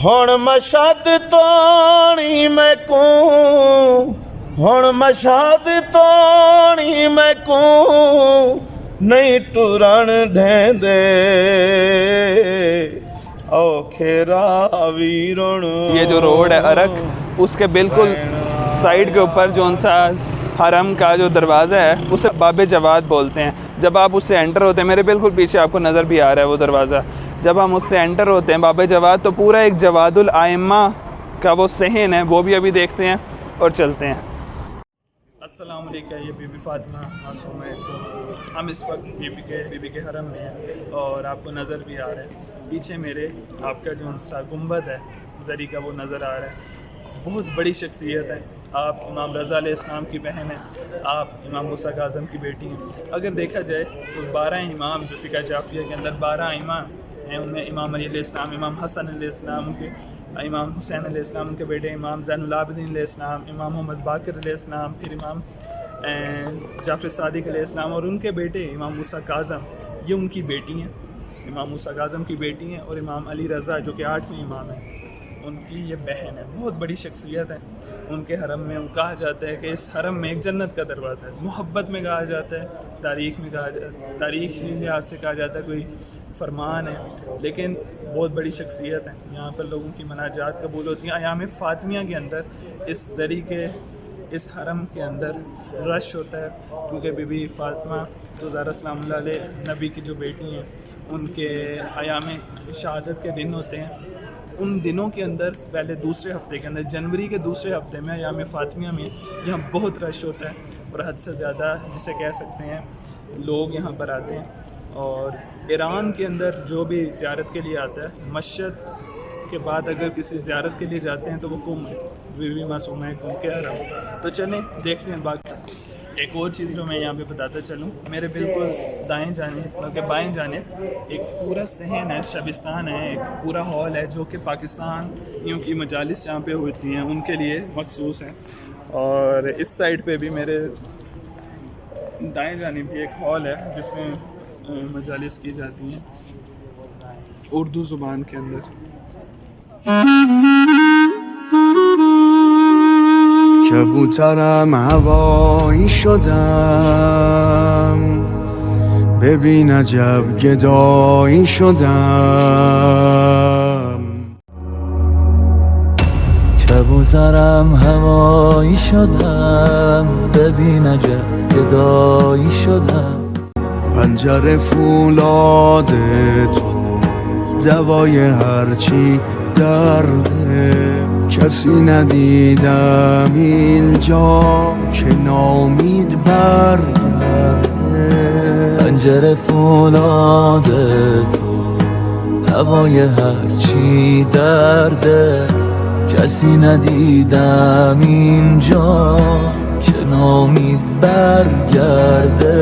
ਹੁਣ ਮਸ਼ਹਦ ਤੋਣੀ ਮੈਂ ਕੋ ਹੁਣ ਮਸ਼ਹਦ ਤੋਣੀ ਮੈਂ ਕੋ ਨਹੀਂ ਟੁਰਨ ਦੇਂਦੇ ਔਖੇ ਰਾਵੀਰਣ। یہ جو روڈ ہے ارک، اس کے بالکل سائڈ کے اوپر جو سا حرم کا جو دروازہ ہے اسے باب جواد بولتے ہیں۔ جب آپ اس سے انٹر ہوتے ہیں، میرے بالکل پیچھے آپ کو نظر بھی آ رہا ہے وہ دروازہ، جب ہم اس سے انٹر ہوتے ہیں باب جواد تو پورا ایک جواد الائمہ کا وہ صحن ہے، وہ بھی ابھی دیکھتے ہیں اور چلتے ہیں۔ السلام علیکم، یہ بی بی فاطمہ معصومہ ہے۔ ہم اس وقت بی بی کے حرم میں ہیں اور آپ کو نظر بھی آ رہا ہے پیچھے میرے آپ کا جو سا گنبد ہے زری کا وہ نظر آ رہا ہے۔ بہت بڑی شخصیت ہے، آپ امام رضا علیہ السلام کی بہن ہیں، آپ امام موسیٰ کاظم کی بیٹی ہیں۔ اگر دیکھا جائے تو 12 امام جو فقہ جعفریہ کے اندر 12 امام ہیں، ان میں امام علی علیہ السلام، امام حسن علیہ السلام کے، امام حسین علیہ السلام کے بیٹے امام زین العابدین علیہ السلام، امام محمد باقر علیہ السلام، پھر امام جعفر صادق علیہ السلام اور ان کے بیٹے امام موسیٰ کاظم، یہ ان کی بیٹی ہیں، امام موسیٰ کاظم کی بیٹی ہیں، اور امام علی رضا جو کہ 8ویں امام ہیں ان کی یہ بہن ہے۔ بہت بڑی شخصیت ہے ان کے حرم میں۔ کہا جاتا ہے کہ اس حرم میں ایک جنت کا دروازہ ہے، محبت میں کہا جاتا ہے، تاریخ میں کہا جاتا ہے، تاریخی لحاظ سے کہا جاتا ہے کوئی فرمان ہے، لیکن بہت بڑی شخصیت ہے۔ یہاں پر لوگوں کی مناجات قبول ہوتی ہیں۔ ایام فاطمیہ کے اندر اس زری کے اس حرم کے اندر رش ہوتا ہے، کیونکہ بی بی فاطمہ تو زہرا سلام اللہ علیہ نبی کی جو بیٹی ہیں ان کے ایام شہادت کے دن ہوتے ہیں۔ ان دنوں کے اندر پہلے دوسرے ہفتے کے اندر، جنوری کے دوسرے ہفتے میں ایام فاطمیہ میں یہاں بہت رش ہوتا ہے اور حد سے زیادہ جسے کہہ سکتے ہیں لوگ یہاں پر آتے ہیں۔ اور ایران کے اندر جو بھی زیارت کے لیے آتا ہے، مشہد کے بعد اگر کسی زیارت کے لیے جاتے ہیں تو وہ کم ہے، بی بی معصومہ ہے کم کے حرم۔ تو چلیں دیکھتے ہیں باقی۔ ایک اور چیز جو میں یہاں پہ بتاتا چلوں، میرے بالکل دائیں جانب بلکہ بائیں جانب ایک پورا صحن ہے، شبستان ہے، ایک پورا ہال ہے جو کہ پاکستانیوں کی مجالس جہاں پہ ہوتی ہیں ان کے لیے مخصوص ہے۔ اور اس سائڈ پہ بھی میرے دائیں جانب بھی ایک ہال ہے جس میں مجالس کی جاتی ہیں اردو زبان کے اندر۔ کبوترم هوایی شدم ببین عجب گدایی شدم کبوترم هوایی شدم ببین عجب گدایی شدم پنجره فولاد تو دوای هرچی درده کسی ندیدم اینجا که نامید برگرده پنجره فولاد تو دوای هرچی درده کسی ندیدم اینجا که نامید برگرده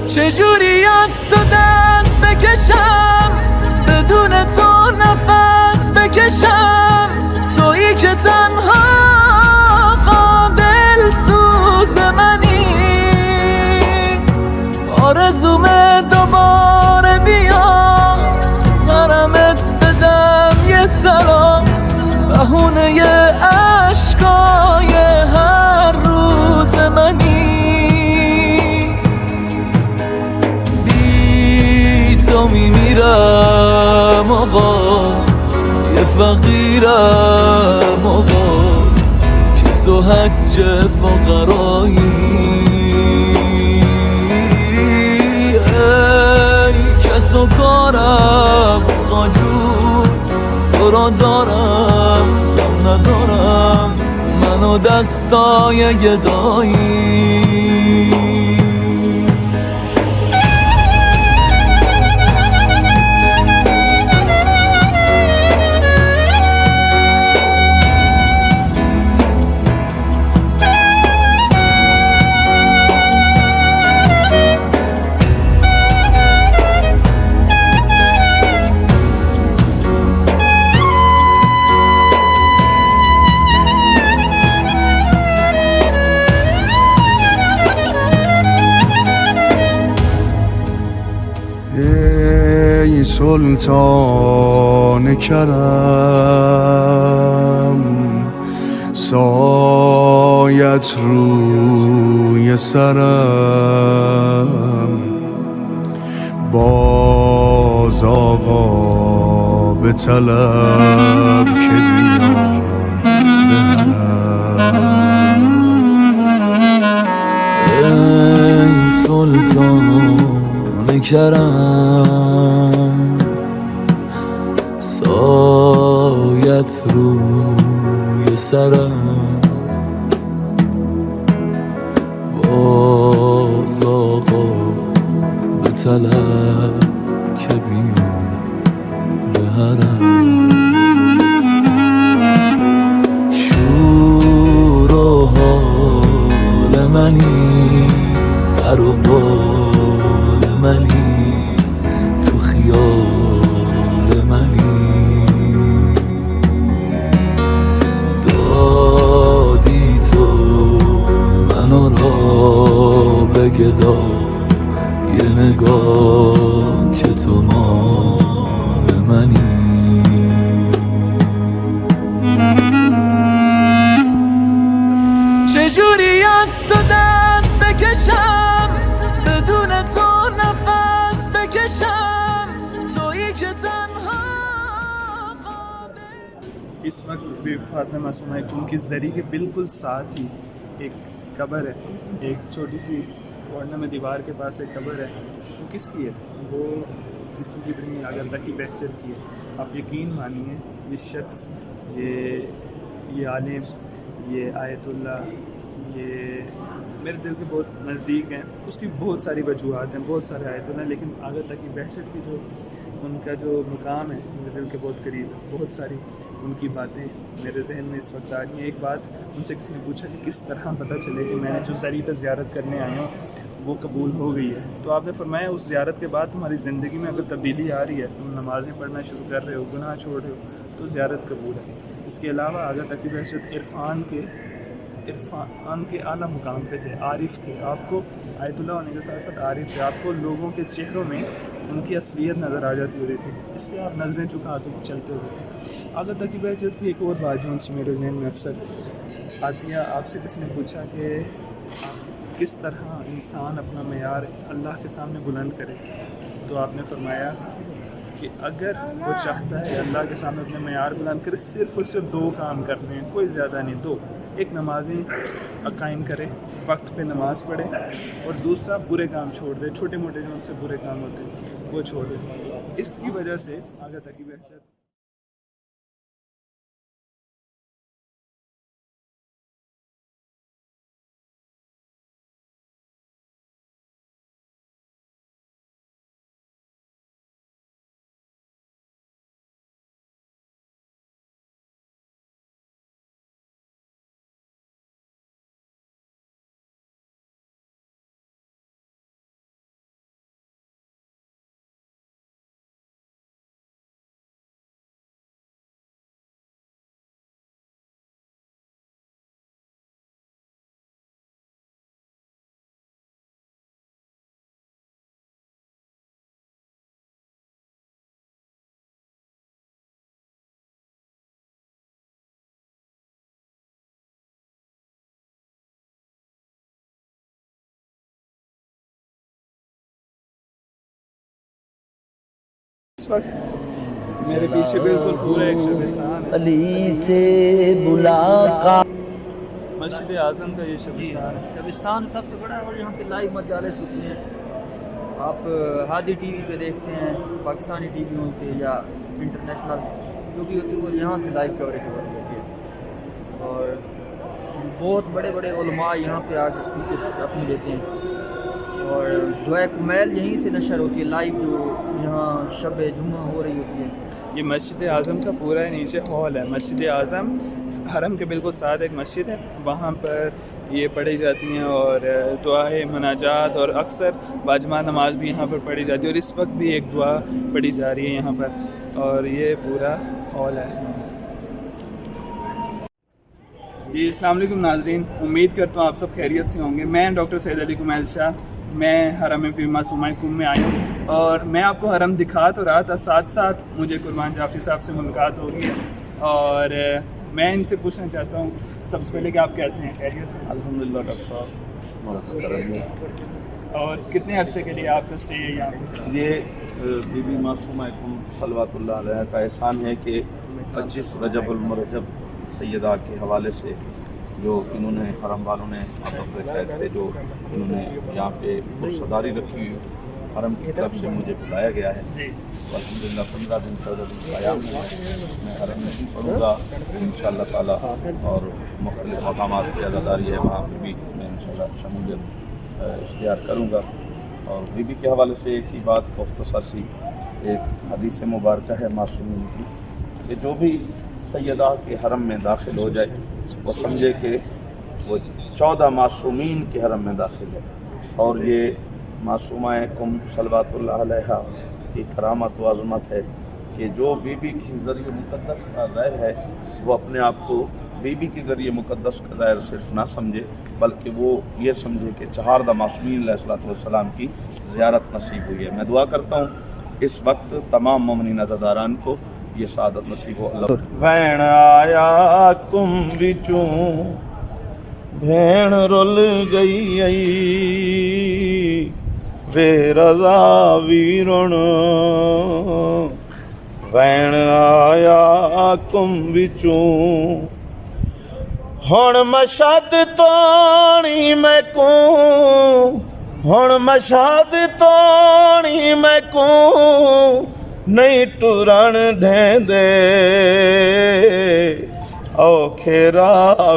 چجوری از تو دست بکشم بدون تو نفس بکشم تویی که تنها قابل سوز منی آرزومه دوباره بیام تو حرمت بدم یه سلام بهونه عشقای هر روز منی بی تو میمیرم آقا یه فقیرم آقا که تو حج فقرایی ای کس و کارم آقا جون تو را دارم کم ندارم منو دستای گدایی ای سلطان کرم سایت روی سرم باز آقا به طلب که بیام ای سلطان کرم سایت روی سرم باز آقا به طلب که بیام به حرم شور و حال منی در و بال منی تو خیال منی دادی تو منو را به گدا یه نگاه که تو مال منی چجوری از تو دست بکشم بدون تو نفس بکشم تویی که تنها اس وقت بی فاطمہ معصومہ کم کی زری کے بالکل ساتھ ہی ایک قبر ہے، ایک چھوٹی سی کارنر میں دیوار کے پاس ایک قبر ہے. وہ کس کی ہے؟ وہ کسی کی بھی اگر تک کی بحثیت کی ہے. آپ یقین مانیے یہ شخص، یہ عالم، یہ آیت اللہ، یہ میرے دل کے بہت نزدیک ہیں. اس کی بہت ساری وجوہات ہیں، بہت سارے آیت اللہ، لیکن آگے تک کی بحثیت کی جو ان کا جو مقام ہے میرے دل کے بہت قریب ہے. بہت ساری ان کی باتیں میرے ذہن میں اس وقت آ رہی ہیں. ایک بات ان سے کسی نے پوچھا کہ کس طرح پتہ چلے کہ میں نے جو زری پر زیارت کرنے آیا ہوں وہ قبول ہو گئی ہے؟ تو آپ نے فرمایا اس زیارت کے بعد تمہاری زندگی میں اگر تبدیلی آ رہی ہے، تم نمازیں پڑھنا شروع کر رہے ہو، گناہ چھوڑ رہے ہو، تو زیارت قبول ہے. اس کے علاوہ آگے تک کی بحثیت عرفان کے اعلیٰ مقام پہ تھے، عارف تھے. آپ کو آیت اللہ ہونے کے ساتھ ساتھ عارف تھے. آپ کو لوگوں کے چہروں میں ان کی اصلیت نظر آ جاتی ہو رہی تھی، اس لیے آپ نظریں چکا کے چلتے ہوئے تھے. آگے تک کی بحثیت کی ایک اور بات جو ان سے میرے ذہن میں اکثر آتی ہے، آپ سے کسی نے پوچھا کہ کس طرح انسان اپنا معیار اللہ کے سامنے بلند کرے، تو آپ نے فرمایا کہ اگر وہ چاہتا ہے اللہ کے سامنے اپنے معیار بلند کرے، صرف اور صرف 2 کام کرنے ہیں، کوئی زیادہ نہیں، 2. ایک نمازیں قائم کرے، وقت پہ نماز پڑھے، اور دوسرا برے کام چھوڑ دے، چھوٹے موٹے جو ان سے برے کام ہوتے ہیں وہ چھوڑ دے. اس کی وجہ سے آگے تک کی بحثیت اس وقت میرے پیچھے بالکل پورا ایک شبستان ہے. علی سے ملاقات مسجد اعظم کا یہ شبستان ہے. شبستان سب سے بڑا ہے اور یہاں پہ لائیو مجالس ہوتی ہیں. آپ ہادی ٹی وی پہ دیکھتے ہیں، پاکستانی ٹی ویوں پہ یا انٹرنیشنل جو بھی ہوتی ہے وہ یہاں سے لائیو کوریج ہوتی ہے. اور بہت بڑے بڑے علماء یہاں پہ آ کے اسپیچز اپنی دیتے ہیں. اور دعائے کمیل یہیں سے نشر ہوتی ہے لائیو، جو یہاں شب جمعہ ہو رہی ہوتی ہے. یہ مسجد اعظم کا پورا نیچے ہال ہے. مسجد اعظم حرم کے بالکل ساتھ ایک مسجد ہے، وہاں پر یہ پڑھی جاتی ہیں اور دعائیں، مناجات، اور اکثر باجماعت نماز بھی یہاں پر پڑھی جاتی ہے. اور اس وقت بھی ایک دعا پڑھی جا رہی ہے یہاں پر، اور یہ پورا ہال ہے. جی السلام علیکم ناظرین، امید کرتا ہوں آپ سب خیریت سے ہوں گے. میں ڈاکٹر سید علی کمیل شاہ، میں حرم پیر معصومہ کم میں آیا ہوں. اور میں آپ کو حرم دکھا تو رہا تھا، ساتھ ساتھ مجھے قربان جعفری صاحب سے ملاقات ہو گئی ہے، اور میں ان سے پوچھنا چاہتا ہوں سب سے پہلے کہ آپ کیسے ہیں، خیریت سے؟ الحمدللہ ڈاکٹر صاحب کرم ہے۔ اور کتنے عرصے کے لیے آپ کا اسٹے ہے یہاں پہ؟ یہ بی بی معصومہ صلوات اللہ علیہ کا احسان ہے کہ 25 رجب المرجب سیدہ کے حوالے سے جو انہوں نے حرم والوں نے خیر سے جو انہوں نے یہاں پہ پرصداری رکھی ہوئی حرم کی طرف سے مجھے بلایا گیا ہے۔ الحمدللہ 15 دن 14 دن قیام میں میں حرم میں بھی پڑھوں گا انشاءاللہ تعالیٰ، اور مختلف مقامات کی عزاداری ہے وہاں پہ بھی میں انشاءاللہ شمولیت اختیار کروں گا۔ اور بی بی کے حوالے سے ایک ہی بات مختصر سی ایک حدیث مبارکہ ہے معصومین کی کہ جو بھی سیدہ کے حرم میں داخل ہو جائے وہ سمجھے کہ وہ 14 معصومین کے حرم میں داخل ہے، اور یہ معصومہ کم صلوات اللہ علیہ کی کرامت و عظمت ہے کہ جو بی بی کے ذریعے مقدس کا ظاہر ہے وہ اپنے آپ کو بی بی کے ذریعے مقدس کا ظاہر صرف نہ سمجھے بلکہ وہ یہ سمجھے کہ 4 معصومین علیہ السلام کی زیارت نصیب ہوئی ہے۔ میں دعا کرتا ہوں اس وقت تمام مومنین عزاداران کو یہ سعادت نصیب ہو۔ اللہ بھین آیا کم بچوں بھین رول گئی بے رضا ویرن بھین آیا کم بچوں ہن مشہد تانی میں کو ہن مشہد تانی میں کو نہیں ٹرن دیں دے اوکھے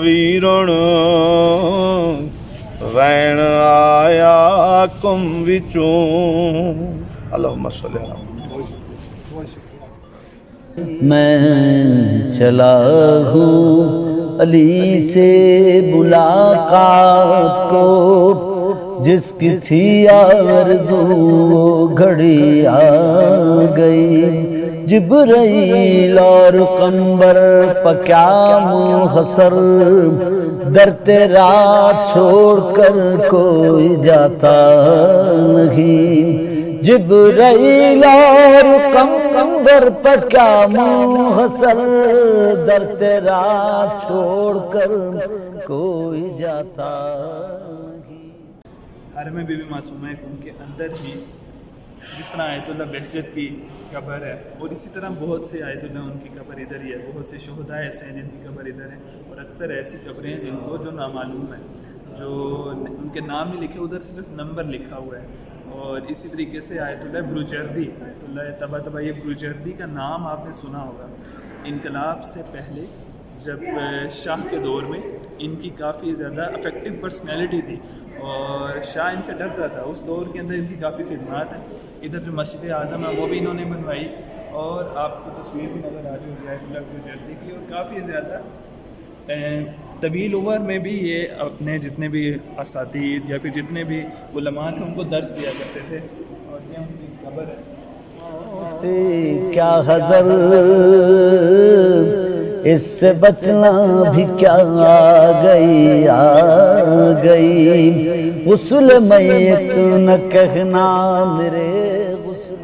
ویرن وین آیا کم وچوں اللہم صلی اللہ علیہ میں چلا ہوں علی سے ملاقات کو جس کی تھی آرزو وہ گھڑی آ گئی جبرائیل اور قنبر پہ کیا منحصر در تیرا چھوڑ کر کوئی جاتا نہیں جبرائیل اور قنبر پہ کیا منحصر در تیرا چھوڑ کر کوئی جاتا حرم بی بی معصومہ ان کے اندر ہی جس طرح آیت اللہ بہجت کی قبر ہے اور اسی طرح بہت سے آیت اللہ ان کی قبر ادھر ہی ہے، بہت سے شہداء ایسے ہیں جن کی قبر ادھر ہے، اور اکثر ایسی قبریں ہیں جن کو جو نامعلوم ہے، جو ان کے نام نہیں لکھے ادھر صرف نمبر لکھا ہوا ہے۔ اور اسی طریقے سے آیت اللہ بروجردی، آیت اللہ طباطبائی بروجردی کا نام آپ نے سنا ہوگا۔ انقلاب سے پہلے جب شاہ کے دور میں ان کی کافی زیادہ افیکٹو پرسنالٹی تھی اور شاہ ان سے ڈرتا تھا، اس دور کے اندر ان کی کافی خدمات ہیں۔ ادھر جو مسجد اعظم ہے وہ بھی انہوں نے بنوائی، اور آپ کو تصویر بھی نظر آ رہی ہوگی آیت اللہ بروجردی کی، اور کافی زیادہ طویل عمر میں بھی یہ اپنے جتنے بھی اساتید یا پھر جتنے بھی علماء تھے ان کو درس دیا کرتے تھے، اور یہ ان کی قبر ہے۔ سے کیا حذر اس سے بچنا بھی کیا آ گئی غسل میت نہ کہنا میرے غسل۔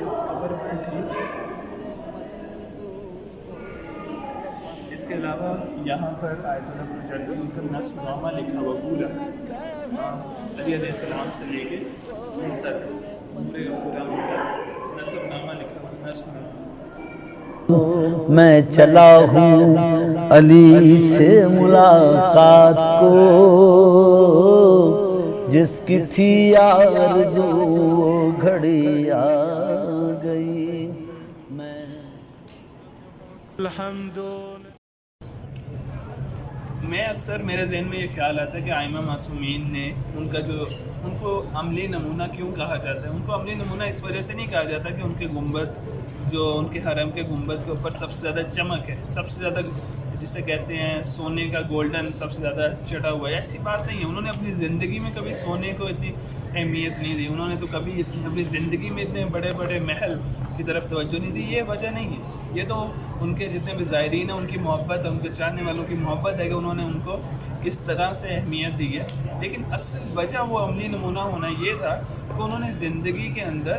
اس کے علاوہ یہاں پر آیت اللہ بروجردی ان کا نصب نامہ لکھا ہوا پورا علی علیہ السلام سے لے کے ان تک پورا نصب نامہ لکھا ہوا نصب نامہ۔ میں چلا ہوں علی سے ملاقات کو جس کی تھی آرزو وہ گھڑی آ گئی میں میں اکثر میرے ذہن میں یہ خیال آتا ہے کہ آئمہ معصومین نے ان کو عملی نمونہ کیوں کہا جاتا ہے؟ ان کو عملی نمونہ اس وجہ سے نہیں کہا جاتا کہ ان کے گنبد جو ان کے حرم کے گنبد کے اوپر سب سے زیادہ چمک ہے، سب سے زیادہ جسے کہتے ہیں سونے کا گولڈن سب سے زیادہ چڑھا ہوا ہے، ایسی بات نہیں ہے۔ انہوں نے اپنی زندگی میں کبھی سونے کو اتنی اہمیت نہیں دی، انہوں نے تو کبھی اپنی زندگی میں اتنے بڑے بڑے محل کی طرف توجہ نہیں دی، یہ وجہ نہیں ہے۔ یہ تو ان کے جتنے بھی زائرین ہیں ان کی محبت ہے، ان کے چاہنے والوں کی محبت ہے کہ انہوں نے ان کو اس طرح سے اہمیت دی ہے، لیکن اصل وجہ وہ عملی نمونہ ہونا یہ تھا کہ انہوں نے زندگی کے اندر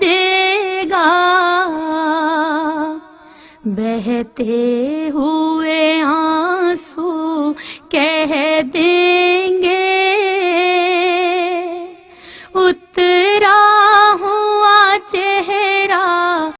دے گا، بہتے ہوئے آنسو کہہ دیں گے